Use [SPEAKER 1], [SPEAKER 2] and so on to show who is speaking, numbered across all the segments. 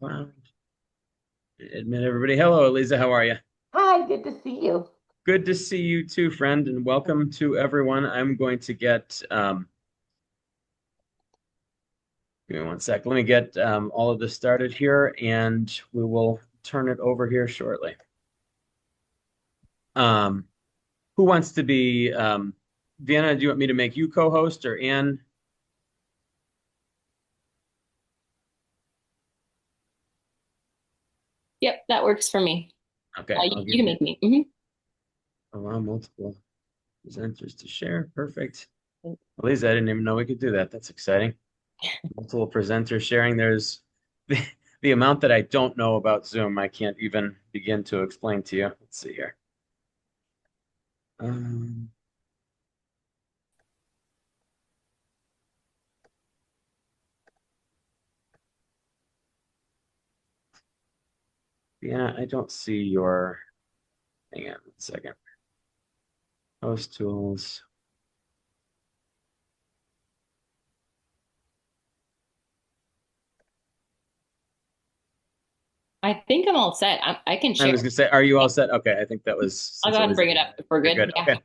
[SPEAKER 1] Cloud. Admit everybody. Hello, Aleza. How are you?
[SPEAKER 2] Hi, good to see you.
[SPEAKER 1] Good to see you too, friend, and welcome to everyone. I'm going to give me one sec. Let me get all of this started here, and we will turn it over here shortly. Um, who wants to be Vienna? Do you want me to make you co-host or Anne?
[SPEAKER 2] Yep, that works for me.
[SPEAKER 1] Okay,
[SPEAKER 2] You,
[SPEAKER 1] I'll
[SPEAKER 2] you
[SPEAKER 1] give
[SPEAKER 2] can
[SPEAKER 1] you
[SPEAKER 2] make me.
[SPEAKER 1] allow multiple presenters to share. Perfect. Aleza, I didn't even know we could do that. That's exciting. Multiple presenters sharing. There's the amount that I don't know about Zoom, I can't even begin to explain to you. Let's see here. Um, yeah, I don't see your, hang on one second. Host tools.
[SPEAKER 2] I think I'm all set. I can
[SPEAKER 1] I
[SPEAKER 2] share.
[SPEAKER 1] was gonna say, are you
[SPEAKER 2] Yeah,
[SPEAKER 1] all set? Okay, I think that was
[SPEAKER 2] I'll
[SPEAKER 1] since
[SPEAKER 2] go ahead and
[SPEAKER 1] Elisa
[SPEAKER 2] bring it
[SPEAKER 1] did
[SPEAKER 2] up
[SPEAKER 1] that.
[SPEAKER 2] if we're
[SPEAKER 1] You're
[SPEAKER 2] good.
[SPEAKER 1] good.
[SPEAKER 2] Yeah,
[SPEAKER 1] Okay,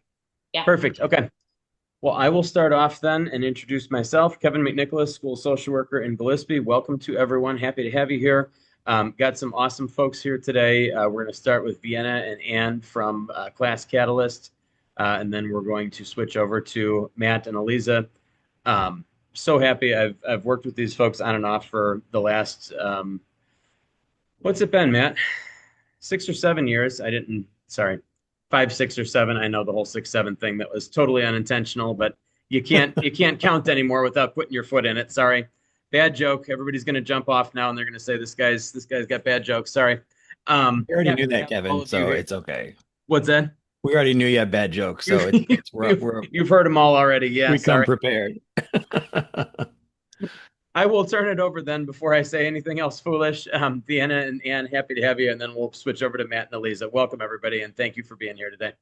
[SPEAKER 2] yeah.
[SPEAKER 1] perfect. Okay. Well, I will start off then and introduce myself, Kevin McNicholas, school social worker in Gillespie. Welcome to everyone. Happy to have you here. Got some awesome folks here today. We're going to start with Vienna and Anne from Class Catalyst, and then we're going to switch over to Matt and Aliza. So happy. I've worked with these folks on and off for the last what's it been, Matt? 6 or 7 years. I didn't, sorry, 5, 6 or 7. I know the whole 6, 7 thing that was totally unintentional, but you can't count anymore without putting your foot in it. Sorry. Bad joke. Everybody's gonna jump off now and they're gonna say this guy's got bad jokes. Sorry.
[SPEAKER 3] We already knew
[SPEAKER 1] Happy to
[SPEAKER 3] that,
[SPEAKER 1] have all
[SPEAKER 3] Kevin,
[SPEAKER 1] of you
[SPEAKER 3] so
[SPEAKER 1] here.
[SPEAKER 3] it's okay.
[SPEAKER 1] What's that?
[SPEAKER 3] We already knew you had bad jokes, so
[SPEAKER 1] You've
[SPEAKER 3] it's
[SPEAKER 1] you've you've heard them all already. Yeah,
[SPEAKER 3] we come
[SPEAKER 1] sorry.
[SPEAKER 3] prepared.
[SPEAKER 1] I will turn it over then before I say anything else foolish. Vienna and Ann, happy to have you, and then we'll switch over to Matt and Eliza. Welcome everybody, and thank you for being here today.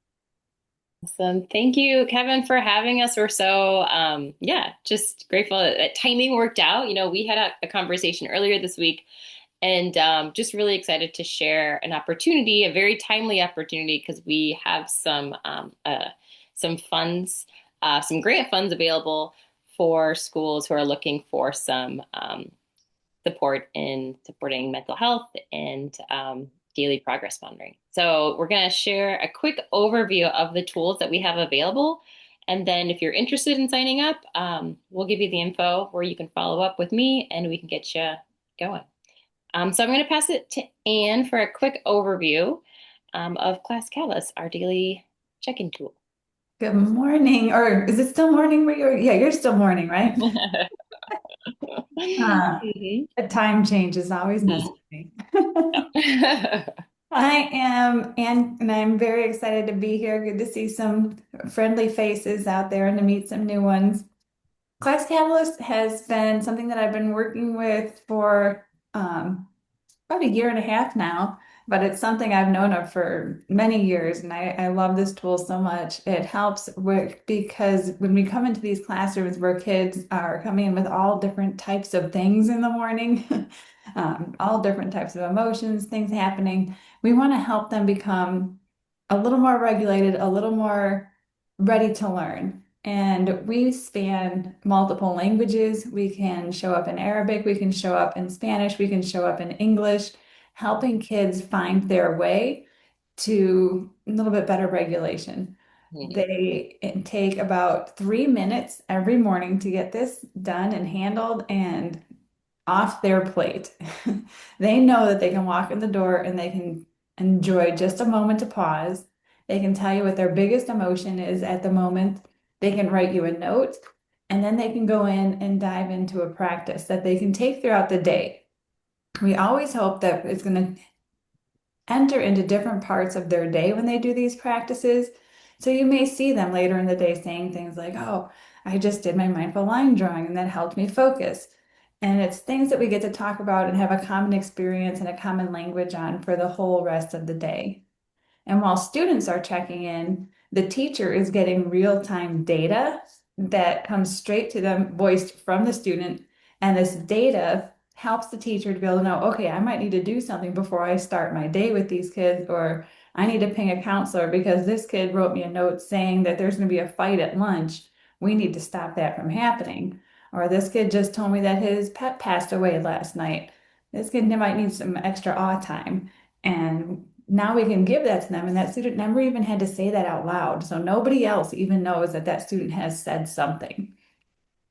[SPEAKER 2] Awesome. Thank you, Kevin, for having us. We're so, yeah, just grateful that timing worked out. We had a conversation earlier this week and just really excited to share an opportunity, a very timely opportunity, because we have some funds, some grant funds available for schools who are looking for some support in supporting mental health and daily progress monitoring. So we're going to share a quick overview of the tools that we have available. And then if you're interested in signing up, we'll give you the info where you can follow up with me and we can get you going. So I'm going to pass it to Anne for a quick overview of Class Catalyst, our daily check-in tool.
[SPEAKER 4] Good morning, or is it still morning where you're? Yeah, you're still morning, right?
[SPEAKER 2] Mhm.
[SPEAKER 4] The time change is always messing with me. I am, and I'm very excited to be here. Good to see some friendly faces out there and to meet some new ones. Class Catalyst has been something that I've been working with for about a year and a half now, but it's something I've known of for many years, and I love this tool so much. It helps with because when we come into these classrooms where kids are coming in with all different types of things in the morning, all different types of emotions, things happening, we want to help them become a little more regulated, a little more ready to learn. And we span multiple languages. We can show up in Arabic, we can show up in Spanish, we can show up in English, helping kids find their way to a little bit better regulation. They take about 3 minutes every morning to get this done and handled and off their plate. They know that they can walk in the door and they can enjoy just a moment to pause. They can tell you what their biggest emotion is at the moment. They can write you a note, and then they can go in and dive into a practice that they can take throughout the day. We always hope that it's going to enter into different parts of their day when they do these practices. So you may see them later in the day saying things like, "Oh, I just did my mindful line drawing and that helped me focus." And it's things that we get to talk about and have a common experience and a common language on for the whole rest of the day. And while students are checking in, the teacher is getting real-time data that comes straight to them, voiced from the student. And this data helps the teacher to be able to know, okay, I might need to do something before I start my day with these kids, or I need to ping a counselor because this kid wrote me a note saying that there's going to be a fight at lunch. We need to stop that from happening. Or this kid just told me that his pet passed away last night. This kid might need some extra awe time. And now we can give that to them. And that student never even had to say that out loud. So nobody else even knows that that student has said something.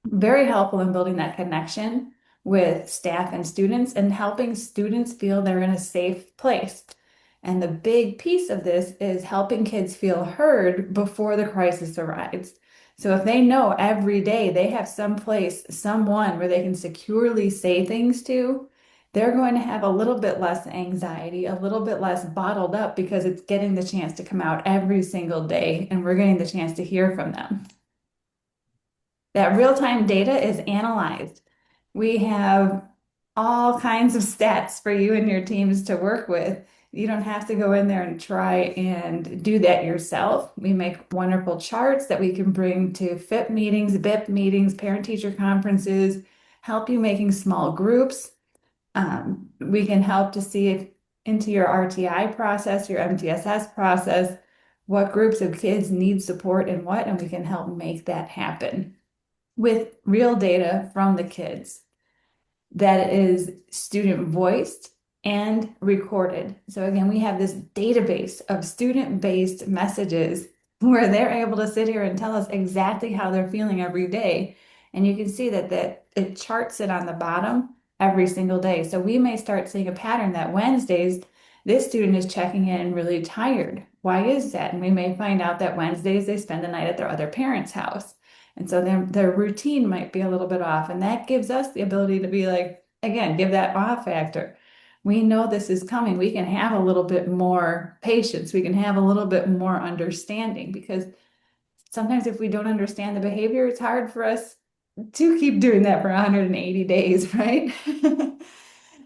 [SPEAKER 4] Very helpful in building that connection with staff and students and helping students feel they're in a safe place. And the big piece of this is helping kids feel heard before the crisis arrives. So if they know every day they have some place, someone where they can securely say things to, they're going to have a little bit less anxiety, a little bit less bottled up because it's getting the chance to come out every single day and we're getting the chance to hear from them. That real-time data is analyzed. We have all kinds of stats for you and your teams to work with. You don't have to go in there and try and do that yourself. We make wonderful charts that we can bring to FIP meetings, BIP meetings, parent-teacher conferences, help you making small groups. We can help to see if into your RTI process, your MTSS process, what groups of kids need support and what, and we can help make that happen with real data from the kids that is student voiced and recorded. So again, we have this database of student-based messages where they're able to sit here and tell us exactly how they're feeling every day. And you can see that it charts it on the bottom every single day. So we may start seeing a pattern that Wednesdays, this student is checking in really tired. Why is that? And we may find out that Wednesdays they spend the night at their other parent's house. And so their routine might be a little bit off. And that gives us the ability to be like, again, give that awe factor. We know this is coming. We can have a little bit more patience. We can have a little bit more understanding because sometimes if we don't understand the behavior, it's hard for us to keep doing that for 180 days, right?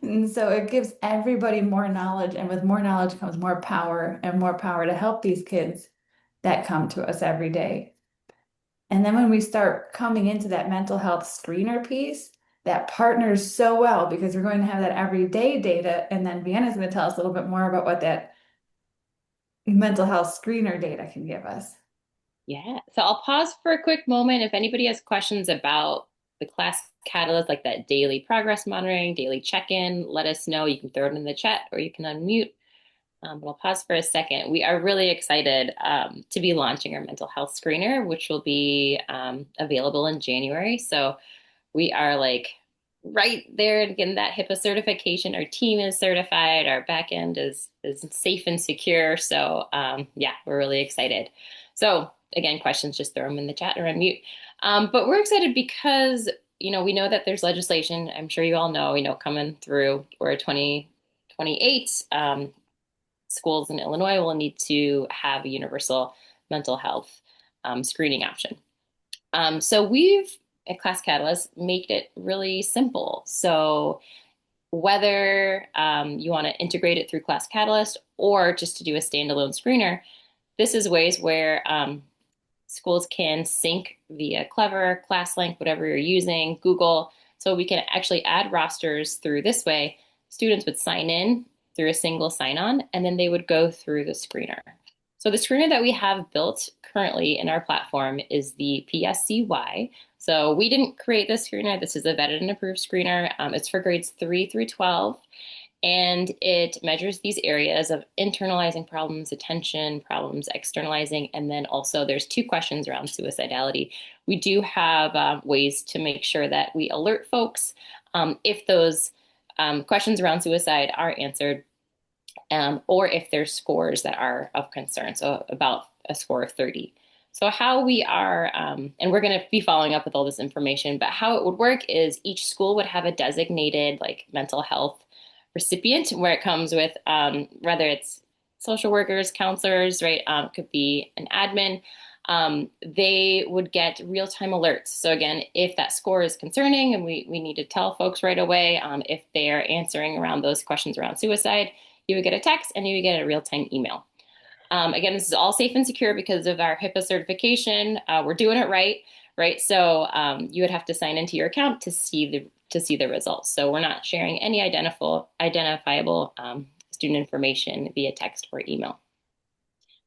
[SPEAKER 4] And so it gives everybody more knowledge, and with more knowledge comes more power and more power to help these kids that come to us every day. And then when we start coming into that mental health screener piece, that partners so well because we're going to have that everyday data. And then Vienna's going to tell us a little bit more about what that mental health screener data can give us.
[SPEAKER 2] Yeah. So I'll pause for a quick moment. If anybody has questions about the class catalyst, like that daily progress monitoring, daily check-in, let us know. You can throw it in the chat or you can unmute. But I'll pause for a second. We are really excited to be launching our mental health screener, which will be available in January. So we are like right there and getting that HIPAA certification. Our team is certified. Our backend is safe and secure. So yeah, we're really excited. So again, questions, just throw them in the chat or unmute. But we're excited because, we know that there's legislation. I'm sure you all know, coming through. We're 2028. Schools in Illinois will need to have a universal mental health screening option. So we've, at Class Catalyst, made it really simple. So whether you want to integrate it through Class Catalyst or just to do a standalone screener, this is ways where schools can sync via Clever, ClassLink, whatever you're using, Google. So we can actually add rosters through this way. Students would sign in through a single sign-on, and then they would go through the screener. So the screener that we have built currently in our platform is the PSCY. So we didn't create this screener. This is a vetted and approved screener. It's for grades 3 through 12, and it measures these areas of internalizing problems, attention problems, externalizing, and then also there's 2 questions around suicidality. We do have ways to make sure that we alert folks if those questions around suicide are answered, or if there's scores that are of concern, so about a score of 30. So how we are, and we're going to be following up with all this information, but how it would work is each school would have a designated mental health recipient where it comes with, whether it's social workers, counselors, right? It could be an admin. They would get real-time alerts. So again, if that score is concerning and we need to tell folks right away, if they're answering around those questions around suicide, you would get a text and you would get a real-time email. Again, this is all safe and secure because of our HIPAA certification. We're doing it right? So you would have to sign into your account to see to see the results. So we're not sharing any identifiable student information via text or email.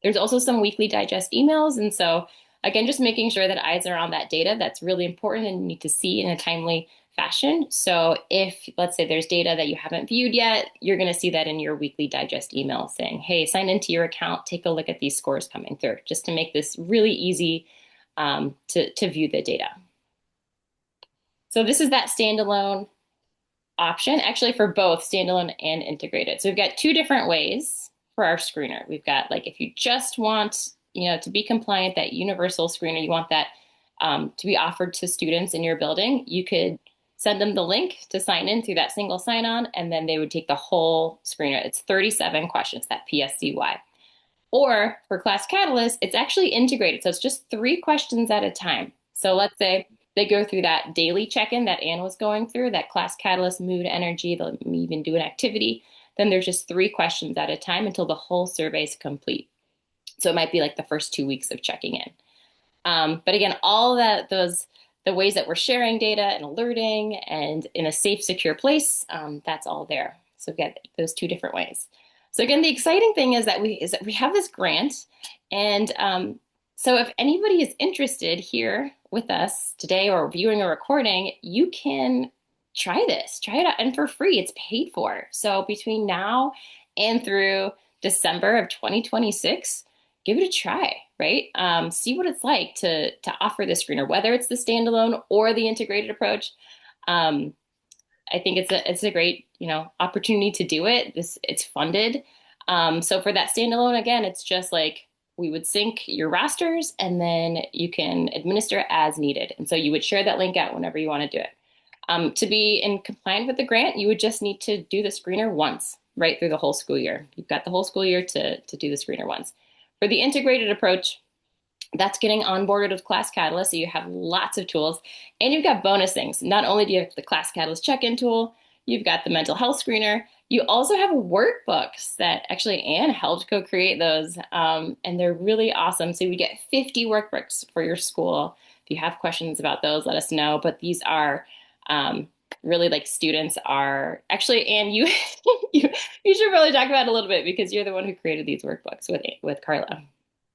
[SPEAKER 2] There's also some weekly digest emails. And so again, just making sure that eyes are on that data, that's really important and you need to see in a timely fashion. So if, let's say there's data that you haven't viewed yet, you're going to see that in your weekly digest email saying, hey, sign into your account, take a look at these scores coming through, just to make this really easy to view the data. So this is that standalone option, actually for both standalone and integrated. So we've got two different ways for our screener. We've got, like, if you just want, to be compliant, that universal screener, you want that to be offered to students in your building, you could send them the link to sign in through that single sign-on, and then they would take the whole screener. It's 37 questions, that PSCY. Or for Class Catalyst, it's actually integrated. So it's just 3 questions at a time. So let's say they go through that daily check-in that Anne was going through, that Class Catalyst, mood, energy, they'll even do an activity. Then there's just 3 questions at a time until the whole survey is complete. So it might be like the first 2 weeks of checking in. But again, all that, the ways that we're sharing data and alerting and in a safe, secure place, that's all there. So we've got those 2 different ways. So again, the exciting thing is that we have this grant. And so if anybody is interested here with us today or viewing a recording, you can try it out, and for free. It's paid for. So between now and through December of 2026, give it a try, right? See what it's like to offer this screener, whether it's the standalone or the integrated approach. I think it's a great, opportunity to do it. It's funded. So for that standalone, again, it's just like we would sync your rosters and then you can administer as needed. And so you would share that link out whenever you want to do it. To be in compliance with the grant, you would just need to do the screener once, right through the whole school year. You've got the whole school year to do the screener once. For the integrated approach, that's getting onboarded with Class Catalyst. So you have lots of tools and you've got bonus things. Not only do you have the Class Catalyst check-in tool, you've got the mental health screener. You also have workbooks that actually Anne helped co-create those. And they're really awesome. So you get 50 workbooks for your school. If you have questions about those, let us know. But these are really, like, students are actually, Anne, you should really talk about it a little bit because you're the one who created these workbooks with Carla.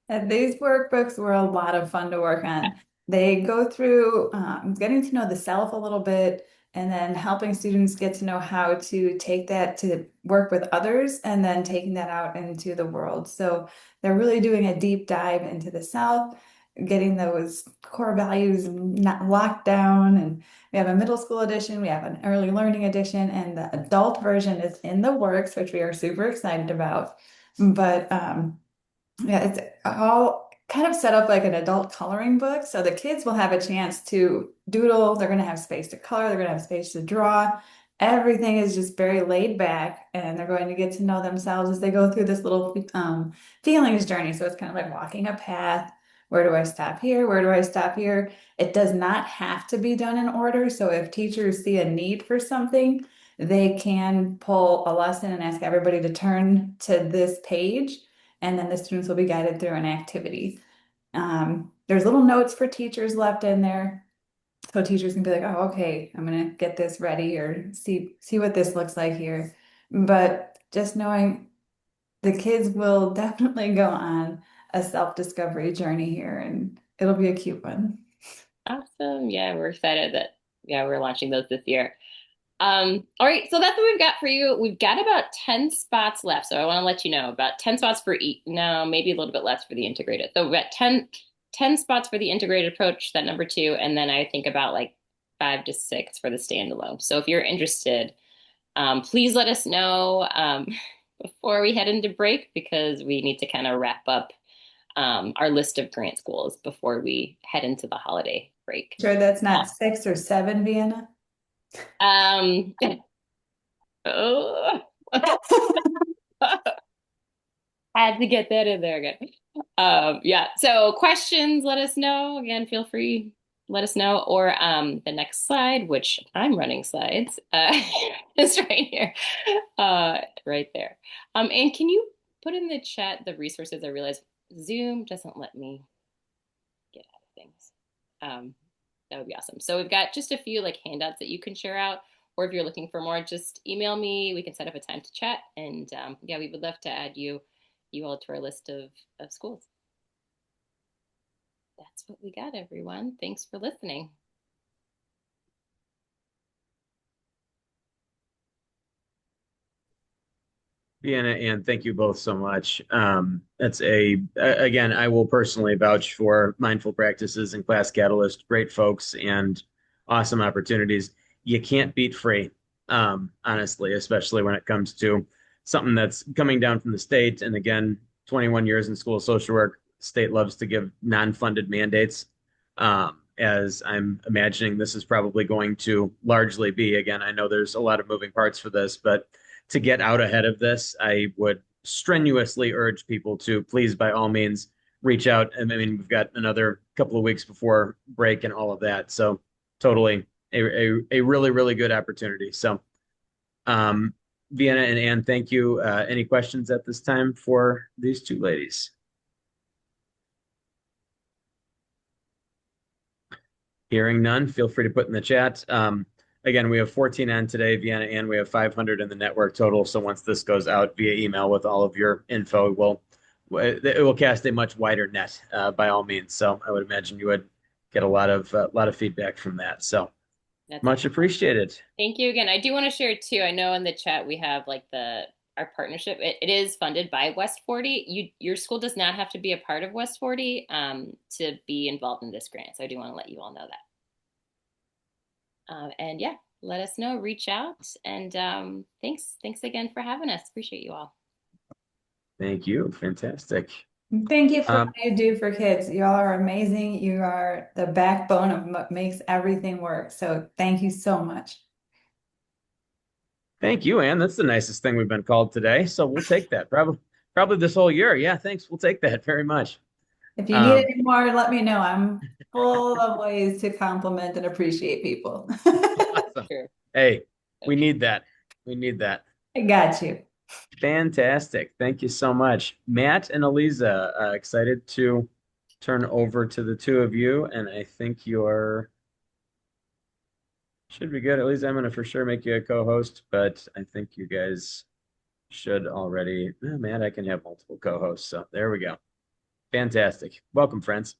[SPEAKER 4] And these workbooks were a lot of fun to work on. They go through getting to know the self a little bit and then helping students get to know how to take that to work with others and then taking that out into the world. So they're really doing a deep dive into the self, getting those core values not locked down. And we have a middle school edition, we have an early learning edition, and the adult version is in the works, which we are super excited about. But yeah, it's all kind of set up like an adult coloring book. So the kids will have a chance to doodle. They're going to have space to color. They're going to have space to draw. Everything is just very laid back, and they're going to get to know themselves as they go through this little feelings journey. So it's kind of like walking a path. Where do I stop here? Where do I stop here? It does not have to be done in order. So if teachers see a need for something, they can pull a lesson and ask everybody to turn to this page, and then the students will be guided through an activity. There's little notes for teachers left in there. So teachers can be like, oh, okay, I'm gonna get this ready or see what this looks like here. But just knowing the kids will definitely go on a self-discovery journey here, and it'll be a cute one.
[SPEAKER 2] Awesome. Yeah, we're excited that, we're launching those this year. All right, so that's what we've got for you. We've got about 10 spots left. So I want to let you know about 10 spots for each. No, maybe a little bit less for the integrated. So we've got 10 spots for the integrated approach, that number 2. And then I think about like 5 to 6 for the standalone. So if you're interested, please let us know before we head into break, because we need to kind of wrap up our list of grant schools before we head into the holiday break.
[SPEAKER 4] Sure, that's not 6 or 7, Vienna.
[SPEAKER 2] Oh. Had to get that in there again. Yeah. So questions, let us know. Again, feel free, let us know. Or the next slide, which I'm running slides, is right here, right there. And can you put in the chat the resources? I realize Zoom doesn't let me get out of things. That would be awesome. So we've got just a few like handouts that you can share out, or if you're looking for more, just email me. We can set up a time to chat, and yeah, we would love to add you all to our list of schools. That's what we got, everyone. Thanks for listening.
[SPEAKER 1] Vienna and thank you both so much. Again, I will personally vouch for mindful practices and Class Catalyst, great folks and awesome opportunities. You can't beat free, honestly, especially when it comes to something that's coming down from the state. And again, 21 years in school social work, state loves to give non-funded mandates. As I'm imagining this is probably going to largely be. Again, I know there's a lot of moving parts for this, but to get out ahead of this, I would strenuously urge people to please, by all means, reach out. I mean, we've got another couple of weeks before break and all of that. So, totally a really, really good opportunity. So, um, Vienna and Anne, thank you. Any questions at this time for these two ladies? Hearing none, feel free to put in the chat. Again, we have 14 on today, Vienna, and we have 500 in the network total. So once this goes out via email with all of your info, it will cast a much wider net by all means. So I would imagine you would get a lot of feedback from that. So
[SPEAKER 2] That's
[SPEAKER 1] much appreciated.
[SPEAKER 2] Thank you again. I do want to share too. I know in the chat we have like our partnership. It is funded by West 40. Your school does not have to be a part of West 40 to be involved in this grant. So I do want to let you all know that. And yeah, let us know. Reach out. And thanks again for having us. Appreciate you all.
[SPEAKER 1] Thank you. Fantastic.
[SPEAKER 4] Thank you for what you do for kids. You all are amazing. You are the backbone of what makes everything work. So thank you so much.
[SPEAKER 1] Thank you, Anne. That's the nicest thing we've been called today. So we'll take that. Probably this whole year. Yeah, thanks. We'll take that very much.
[SPEAKER 4] If you need any more, let me know. I'm full of ways to compliment and appreciate people.
[SPEAKER 1] Awesome.
[SPEAKER 2] Sure.
[SPEAKER 1] Hey, we need that. We need that.
[SPEAKER 4] I got you.
[SPEAKER 1] Fantastic. Thank you so much. Matt and Aleza, excited to turn over to the two of you. And I think you're should be good. At least I'm going to for sure make you a co-host, but I think you guys should already. Oh, Matt, I can have multiple co-hosts. So there we go. Fantastic. Welcome, friends.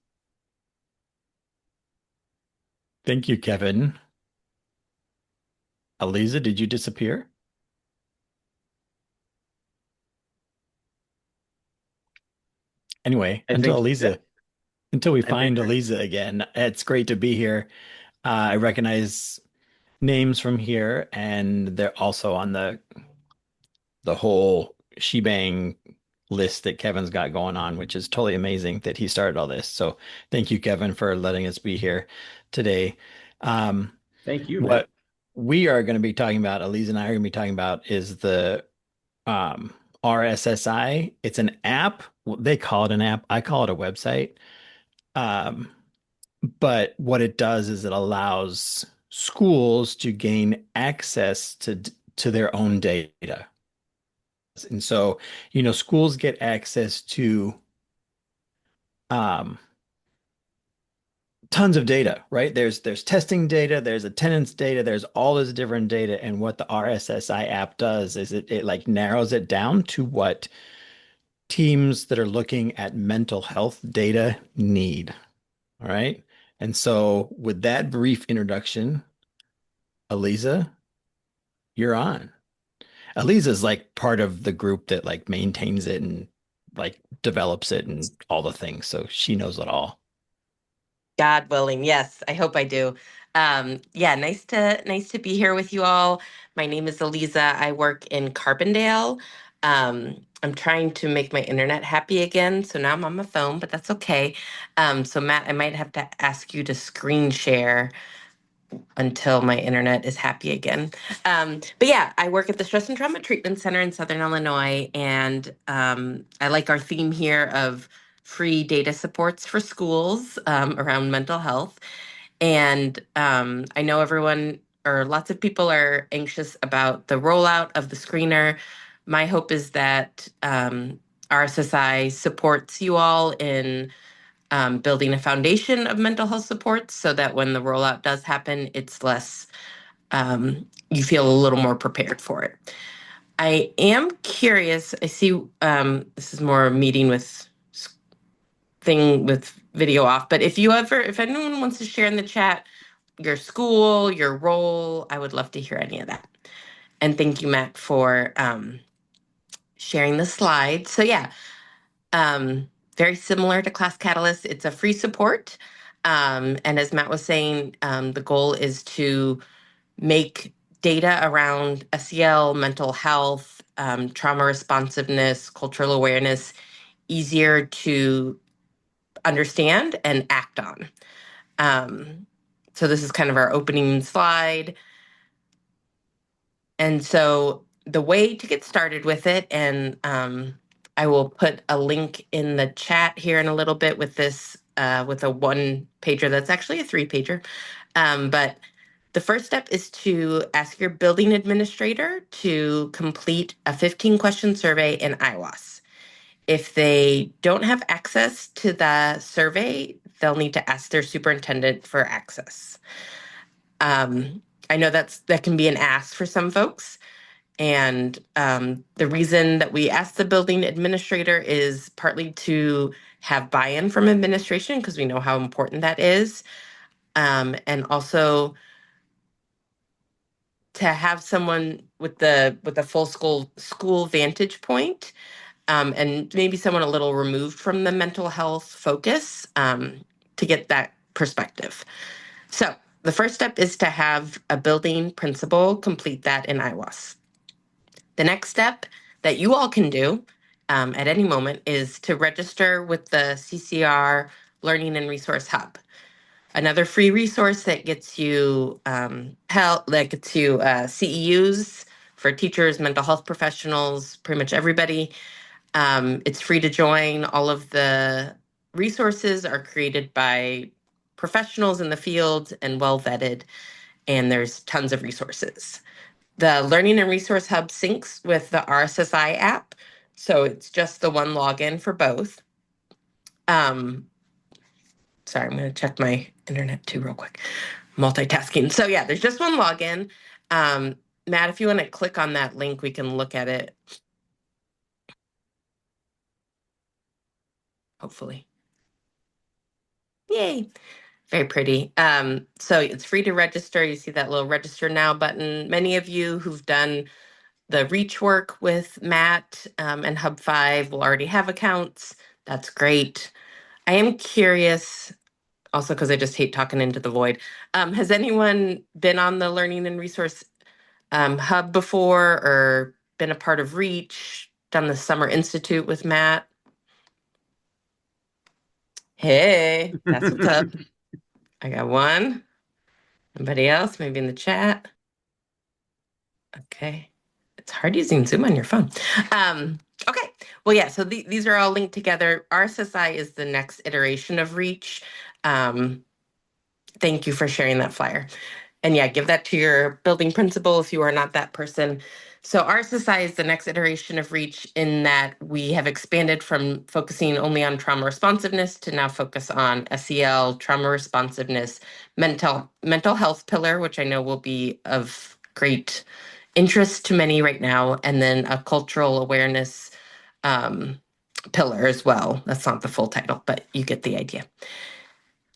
[SPEAKER 3] Thank you, Kevin. Aleza, did you disappear? Anyway, until we find Aleza again, it's great to be here. I recognize names from here, and they're also on the whole shebang list that Kevin's got going on, which is totally amazing that he started all this. So thank you, Kevin, for letting us be here today.
[SPEAKER 1] Thank you,
[SPEAKER 3] What
[SPEAKER 1] Matt.
[SPEAKER 3] we are going to be talking about, Aleza and I are going to be talking about, is the RSSI. It's an app. They call it an app. I call it a website. But what it does is it allows schools to gain access to their own data. And so, schools get access to tons of data, right? There's testing data, there's attendance data, there's all this different data. And what the RSSI app does is it like narrows it down to what teams that are looking at mental health data need. All right. And so with that brief introduction, Aleza, you're on. Aleza is like part of the group that like maintains it and like develops it and all the things. So she knows it all.
[SPEAKER 5] God willing, yes, I hope I do. Yeah, nice to be here with you all. My name is Aleza. I work in Carbondale. I'm trying to make my internet happy again, so now I'm on my phone, but that's okay. So Matt, I might have to ask you to screen share until my internet is happy again. But yeah, I work at the Stress and Trauma Treatment Center in Southern Illinois, and I like our theme here of free data supports for schools around mental health. And I know everyone or lots of people are anxious about the rollout of the screener. My hope is that RSSI supports you all in building a foundation of mental health supports so that when the rollout does happen, it's less, you feel a little more prepared for it. I am curious, I see this is more a meeting with video off, but if anyone wants to share in the chat your school, your role, I would love to hear any of that. And thank you, Matt, for sharing the slide. So yeah, very similar to Class Catalyst. It's a free support. And as Matt was saying, the goal is to make data around SEL, mental health, trauma responsiveness, cultural awareness easier to understand and act on. So this is kind of our opening slide. And so the way to get started with it, and I will put a link in the chat here in a little bit with this, with a 1-pager that's actually a 3-pager. But the first step is to ask your building administrator to complete a 15-question survey in IWAS. If they don't have access to the survey, they'll need to ask their superintendent for access. I know that can be an ask for some folks. And the reason that we ask the building administrator is partly to have buy-in from administration, because we know how important that is. And also to have someone with the full school vantage point, and maybe someone a little removed from the mental health focus, to get that perspective. So the first step is to have a building principal complete that in IWAS. The next step that you all can do at any moment is to register with the CCR Learning and Resource Hub. Another free resource that gets you CEUs for teachers, mental health professionals, pretty much everybody. It's free to join. All of the resources are created by professionals in the field and well vetted, and there's tons of resources. The Learning and Resource Hub syncs with the RSSI app, so it's just the one login for both. Sorry, I'm going to check my internet too real quick. Multitasking. So yeah, there's just one login. Matt, if you want to click on that link, we can look at it. Hopefully. Yay. Very pretty. So it's free to register. You see that little register now button. Many of you who've done the reach work with Matt and Hub 5 will already have accounts. That's great. I am curious, also because I just hate talking into the void. Has anyone been on the Learning and Resource Hub before, or been a part of Reach, done the Summer Institute with Matt? Hey, that's what's up. I got one. Anybody else? Maybe in the chat? Okay. It's hard using Zoom on your phone. Okay. Well, yeah, so these are all linked together. RSSI is the next iteration of Reach. Thank you for sharing that flyer. And yeah, give that to your building principal if you are not that person. So RSSI is the next iteration of Reach, in that we have expanded from focusing only on trauma responsiveness to now focus on SEL, trauma responsiveness, mental health pillar, which I know will be of great interest to many right now, and then a cultural awareness pillar as well. That's not the full title, but you get the idea.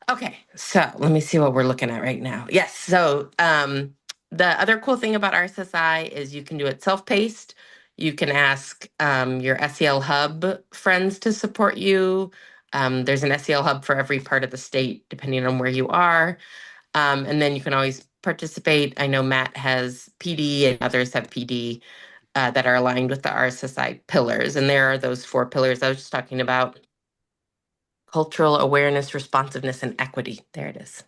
[SPEAKER 5] Okay, so let me see what we're looking at right now. Yes, so the other cool thing about RSSI is you can do it self-paced. You can ask your SEL Hub friends to support you. There's an SEL Hub for every part of the state, depending on where you are. And then you can always participate. I know Matt has PD and others have PD that are aligned with the RSSI pillars. And there are those 4 pillars I was just talking about. Cultural awareness, responsiveness, and equity. There it is.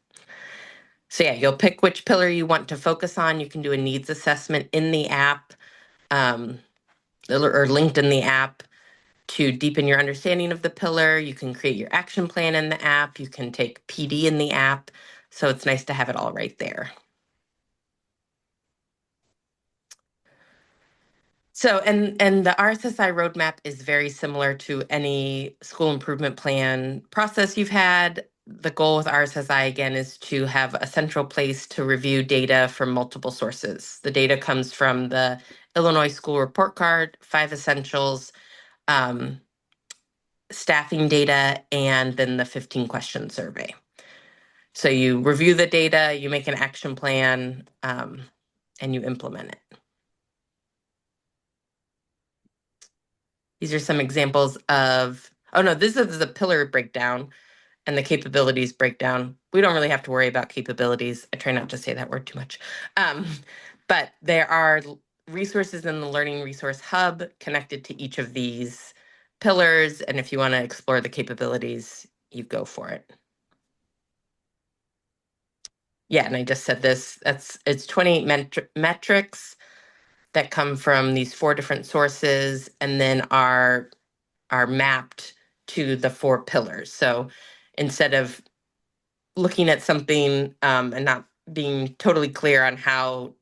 [SPEAKER 5] So yeah, you'll pick which pillar you want to focus on. You can do a needs assessment in the app, or linked in the app to deepen your understanding of the pillar. You can create your action plan in the app. You can take PD in the app. So it's nice to have it all right there. So, and the RSSI roadmap is very similar to any school improvement plan process you've had. The goal with RSSI, again, is to have a central place to review data from multiple sources. The data comes from the Illinois School Report Card, 5 Essentials, um, staffing data, and then the 15-question survey. So you review the data, you make an action plan, and you implement it. These are some examples of, oh no, this is the pillar breakdown and the capabilities breakdown. We don't really have to worry about capabilities. I try not to say that word too much. But there are resources in the Learning Resource Hub connected to each of these pillars. And if you want to explore the capabilities, you go for it. Yeah, and I just said this, it's 28 metrics that come from these 4 different sources and then are mapped to the 4 pillars. So instead of looking at something and not being totally clear on how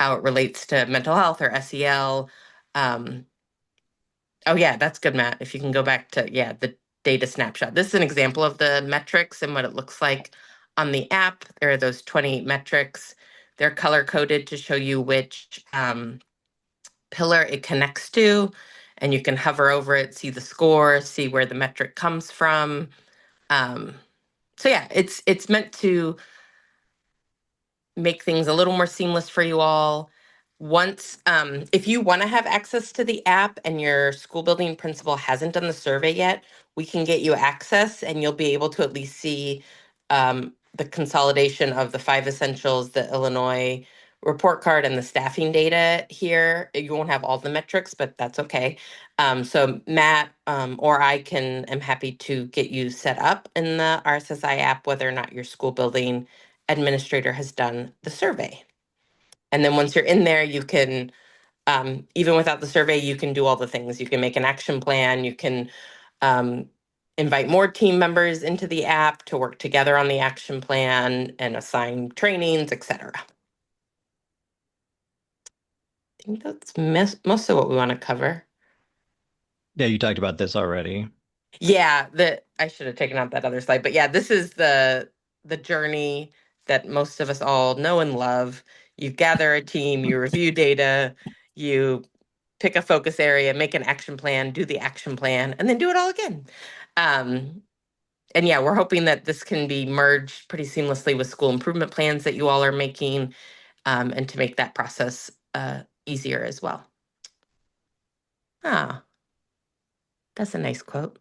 [SPEAKER 5] it relates to mental health or SEL. Oh yeah, that's good, Matt. If you can go back to, yeah, the data snapshot. This is an example of the metrics and what it looks like on the app. There are those 28 metrics. They're color coded to show you which pillar it connects to, and you can hover over it, see the score, see where the metric comes from. So yeah, it's meant to make things a little more seamless for you all. Once, if you want to have access to the app and your school building principal hasn't done the survey yet, we can get you access and you'll be able to at least see the consolidation of the 5 Essentials, the Illinois report card, and the staffing data here. You won't have all the metrics, but that's okay. So Matt or I am happy to get you set up in the RSSI app, whether or not your school building administrator has done the survey. And then once you're in there, you can, even without the survey, you can do all the things. You can make an action plan. You can invite more team members into the app to work together on the action plan and assign trainings, etc. I think that's most of what we want to cover.
[SPEAKER 3] Yeah, you talked about this already.
[SPEAKER 5] Yeah, I should have taken out that other slide, but yeah, this is the journey that most of us all know and love. You gather a team, you review data, you pick a focus area, make an action plan, do the action plan, and then do it all again. And yeah, we're hoping that this can be merged pretty seamlessly with school improvement plans that you all are making, and to make that process easier as well. Ah, that's a nice quote.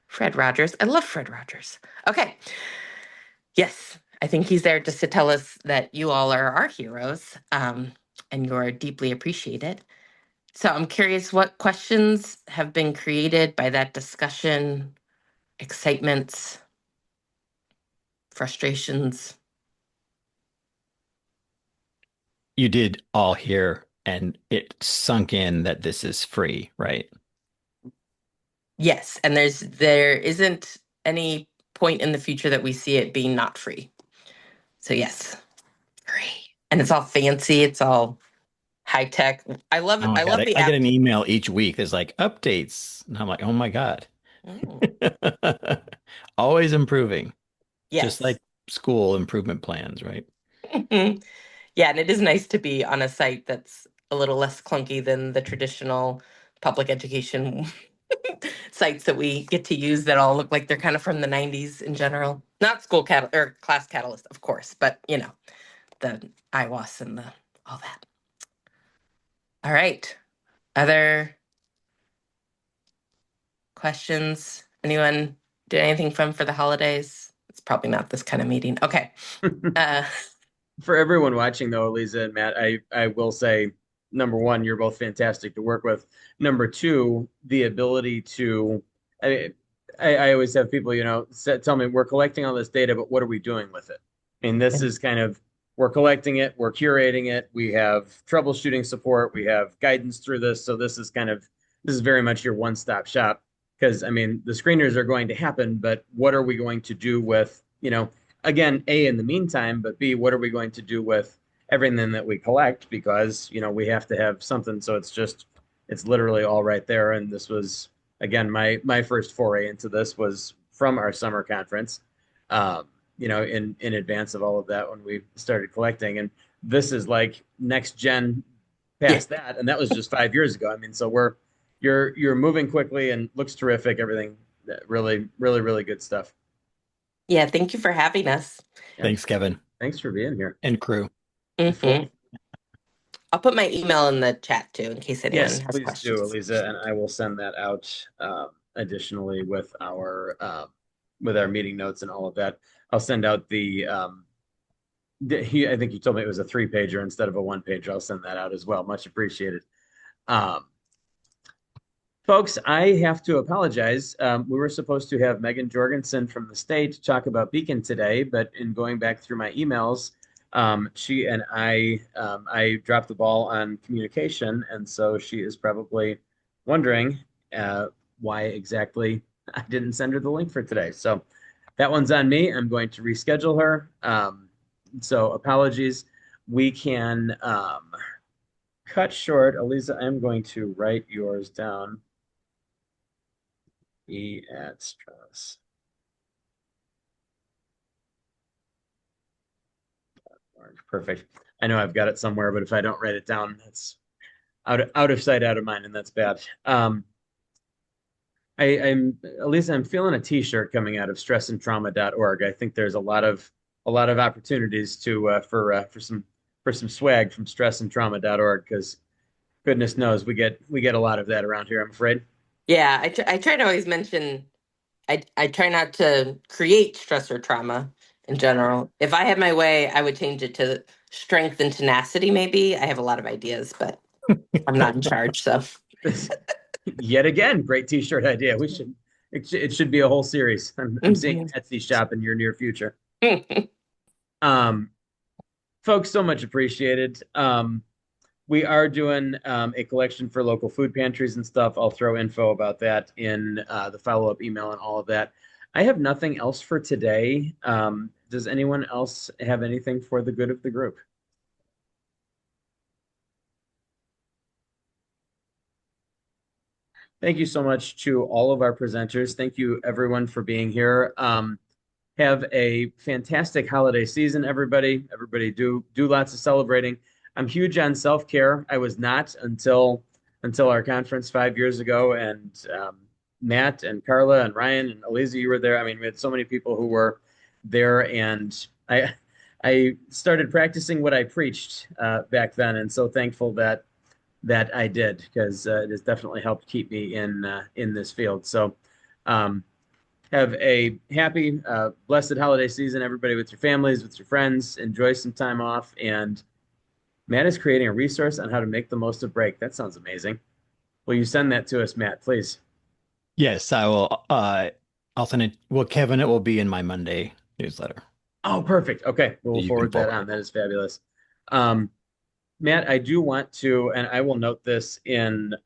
[SPEAKER 5] Fred Rogers. I love Fred Rogers. Okay. Yes, I think he's there just to tell us that you all are our heroes, and you're deeply appreciated. So I'm curious what questions have been created by that discussion, excitements, frustrations.
[SPEAKER 3] You did all hear, and it sunk in that this is free, right?
[SPEAKER 5] Yes, and there isn't any point in the future that we see it being not free. So yes, free. And it's all fancy, it's all high tech. I love
[SPEAKER 3] Oh
[SPEAKER 5] it.
[SPEAKER 3] my
[SPEAKER 5] I
[SPEAKER 3] God.
[SPEAKER 5] love the
[SPEAKER 3] I get
[SPEAKER 5] app.
[SPEAKER 3] an email each week. There's like updates. And I'm like, oh my God.
[SPEAKER 5] Mm,
[SPEAKER 3] Always improving, just
[SPEAKER 5] yes.
[SPEAKER 3] like school improvement plans, right?
[SPEAKER 5] Yeah, and it is nice to be on a site that's a little less clunky than the traditional public education sites that we get to use that all look like they're kind of from the 90s in general. Not or Class Catalyst, of course, but the IWAS and all that. All right. Other questions? Anyone did anything fun for the holidays? It's probably not this kind of meeting. Okay.
[SPEAKER 1] For everyone watching, though, Lisa and Matt, I will say, number one, you're both fantastic to work with. Number two, the ability to, I, I always have people, tell me, we're collecting all this data, but what are we doing with it? I mean, this is kind of, we're collecting it, we're curating it, we have troubleshooting support, we have guidance through this. So this is very much your one-stop shop. Because, I mean, the screeners are going to happen, but what are we going to do with, again, A, in the meantime, but B, what are we going to do with everything that we collect? Because, we have to have something so it's just it's literally all right there. And this was, again, my first foray into this was from our summer conference, um, in advance of all of that when we started collecting. And this is like next gen
[SPEAKER 5] Yeah.
[SPEAKER 1] past that, and that was just 5 years ago. I mean, so you're moving quickly and looks terrific. Everything really, really, really good stuff.
[SPEAKER 5] Yeah, thank you for having us.
[SPEAKER 1] Yeah.
[SPEAKER 3] Thanks, Kevin
[SPEAKER 1] Thanks for being here.
[SPEAKER 3] and crew.
[SPEAKER 5] Hmm. I'll put my email in the chat too in case anyone
[SPEAKER 1] Yes,
[SPEAKER 5] has
[SPEAKER 1] please do,
[SPEAKER 5] questions.
[SPEAKER 1] Aliza, and I will send that out additionally with our meeting notes and all of that. I'll send out I think you told me it was a 3-pager instead of a 1-pager. I'll send that out as well. Much appreciated. Um, Folks, I have to apologize. We were supposed to have Megan Jorgensen from the state to talk about Beacon today, but in going back through my emails, she and I dropped the ball on communication, and so she is probably wondering why exactly I didn't send her the link for today. So that one's on me. I'm going to reschedule her. So apologies. We can cut short. Aliza, I'm going to write yours down. E at Strauss. Perfect. I know I've got it somewhere, but if I don't write it down, that's out of sight, out of mind, and that's bad. I'm at least I'm feeling a T-shirt coming out of stressandtrauma.org. I think there's a lot of opportunities to for some swag from stressandtrauma.org because goodness knows we get a lot of that around here, I'm afraid.
[SPEAKER 5] Yeah, I try to always mention I try not to create stress or trauma in general. If I had my way, I would change it to strength and tenacity, maybe. I have a lot of ideas, but I'm not in charge, so.
[SPEAKER 1] Yet again, great T-shirt idea. It should be a whole series. I'm seeing an Etsy shop in your near future. Um, Folks, so much appreciated. We are doing a collection for local food pantries and stuff. I'll throw info about that in the follow-up email and all of that. I have nothing else for today. Does anyone else have anything for the good of the group? Thank you so much to all of our presenters. Thank you, everyone, for being here. Have a fantastic holiday season, everybody. Everybody do lots of celebrating. I'm huge on self-care. I was not until our conference 5 years ago, and Matt and Carla and Ryan and Aliza, you were there. I mean, we had so many people who were there, and I started practicing what I preached back then, and so thankful that I did because it has definitely helped keep me in this field. So. Have a happy, blessed holiday season, everybody, with your families, with your friends. Enjoy some time off. And Matt is creating a resource on how to make the most of break. That sounds amazing. Will you send that to us, Matt, please?
[SPEAKER 3] Yes, I will. I'll send it. Well, Kevin, it will be in my Monday newsletter.
[SPEAKER 1] Oh, perfect. Okay, we'll
[SPEAKER 3] You can
[SPEAKER 1] forward that
[SPEAKER 3] forward
[SPEAKER 1] on.
[SPEAKER 3] it.
[SPEAKER 1] That is fabulous. Matt, I do want to, and I will note this in.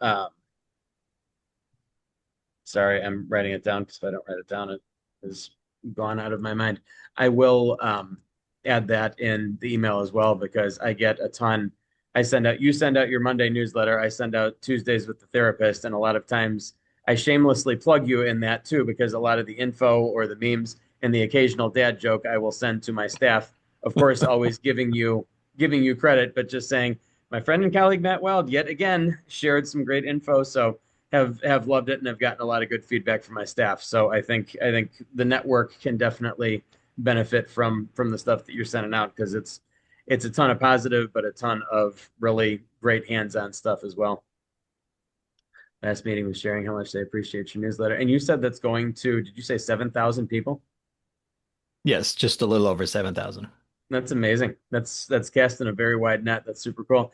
[SPEAKER 1] Sorry, I'm writing it down because if I don't write it down, it is gone out of my mind. I will add that in the email as well because I get a ton. You send out your Monday newsletter. I send out Tuesdays with the therapist, and a lot of times I shamelessly plug you in that too because a lot of the info or the memes and the occasional dad joke I will send to my staff. Of course, always giving you credit, but just saying my friend and colleague Matt Weld yet again shared some great info. So have loved it and have gotten a lot of good feedback from my staff. So I think the network can definitely benefit from the stuff that you're sending out because it's a ton of positive, but a ton of really great hands-on stuff as well. Last meeting was sharing how much they appreciate your newsletter. And you said that's going to, did you say 7,000 people?
[SPEAKER 3] Yes, just a little over 7,000.
[SPEAKER 1] That's amazing. That's casting a very wide net. That's super cool.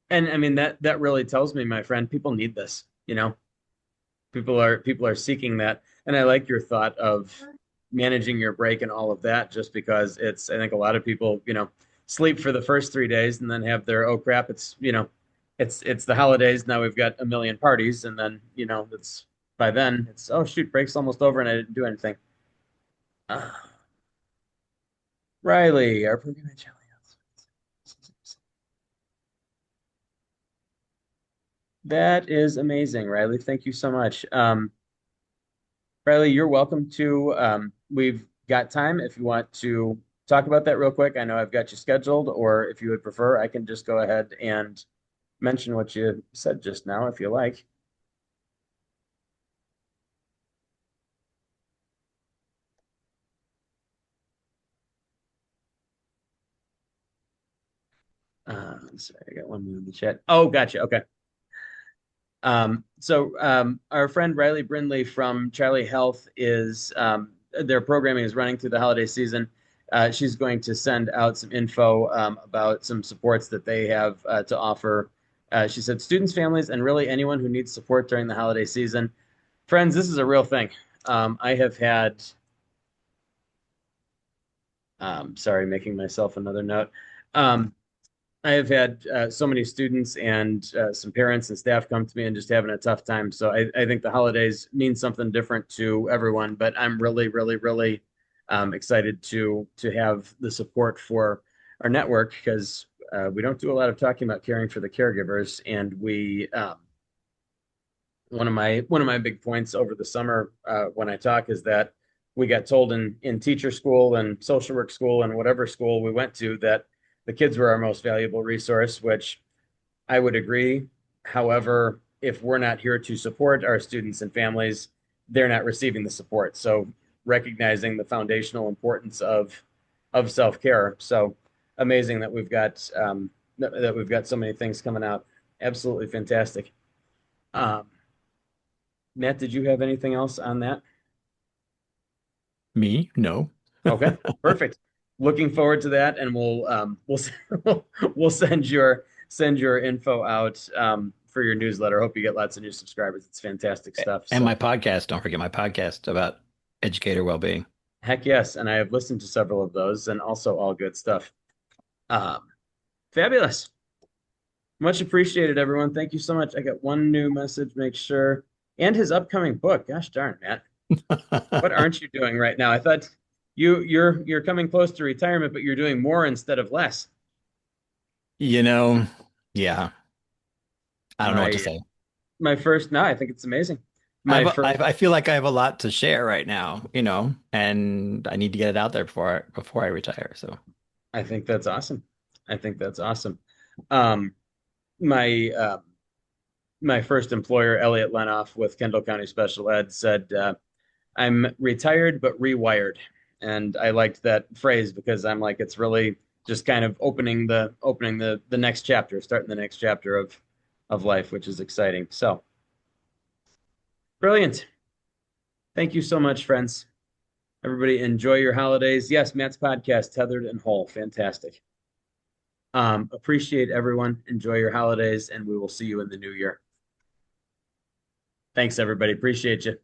[SPEAKER 1] And I mean that really tells me, my friend, people need this, people are seeking that. And I like your thought of managing your break and all of that, just because I think a lot of people, sleep for the first 3 days and then have their, oh crap, it's the holidays. Now we've got a million parties. And then, by then it's, oh shoot, break's almost over and I didn't do anything. Uh, Riley, our program. That is amazing, Riley. Thank you so much. Riley, you're welcome to, we've got time if you want to talk about that real quick. I know I've got you scheduled, or if you would prefer, I can just go ahead and mention what you said just now if you like. Sorry, I got one more in the chat. Oh, gotcha. Okay. Our friend Riley Brindley from Charlie Health is their programming is running through the holiday season. She's going to send out some info about some supports that they have to offer. She said students, families, and really anyone who needs support during the holiday season. Friends, this is a real thing. I have had, sorry, making myself another note. I have had so many students and some parents and staff come to me and just having a tough time. So I think the holidays mean something different to everyone, but I'm really, really, really excited to have the support for our network because we don't do a lot of talking about caring for the caregivers. And we one of my big points over the summer when I talk is that we got told in teacher school and social work school and whatever school we went to that the kids were our most valuable resource, which I would agree. However, if we're not here to support our students and families, they're not receiving the support. So recognizing the foundational importance of self-care. So amazing that we've got so many things coming out. Absolutely fantastic. Um, Matt, did you have anything else on that?
[SPEAKER 3] Me? No.
[SPEAKER 1] Okay, perfect. Looking forward to that, and we'll send your info out for your newsletter. Hope you get lots of new subscribers. It's fantastic stuff.
[SPEAKER 3] And
[SPEAKER 1] So
[SPEAKER 3] my podcast, don't forget my podcast about educator well-being.
[SPEAKER 1] heck yes, and I have listened to several of those, and also all good stuff. Um, Fabulous. Much appreciated, everyone. Thank you so much. I got one new message. Make sure, and his upcoming book. Gosh darn, Matt. What aren't you doing right now? I thought you're coming close to retirement, but you're doing more instead of less.
[SPEAKER 3] You know, yeah, I don't know what to
[SPEAKER 1] My
[SPEAKER 3] say.
[SPEAKER 1] my first, no, I think it's amazing.
[SPEAKER 3] I
[SPEAKER 1] My
[SPEAKER 3] have
[SPEAKER 1] first,
[SPEAKER 3] I feel like I have a lot to share right now, and I need to get it out there before I retire. So
[SPEAKER 1] I think that's awesome. I think that's awesome. Um, my my first employer, Elliot Lenoff with Kendall County Special Ed, said, "I'm retired but rewired," and I liked that phrase because I'm like, it's really just kind of opening the next chapter, starting the next chapter of life, which is exciting. So brilliant. Thank you so much, friends. Everybody enjoy your holidays. Yes, Matt's podcast, Tethered and Whole. Fantastic. Appreciate everyone. Enjoy your holidays, and we will see you in the new year. Thanks, everybody. Appreciate you.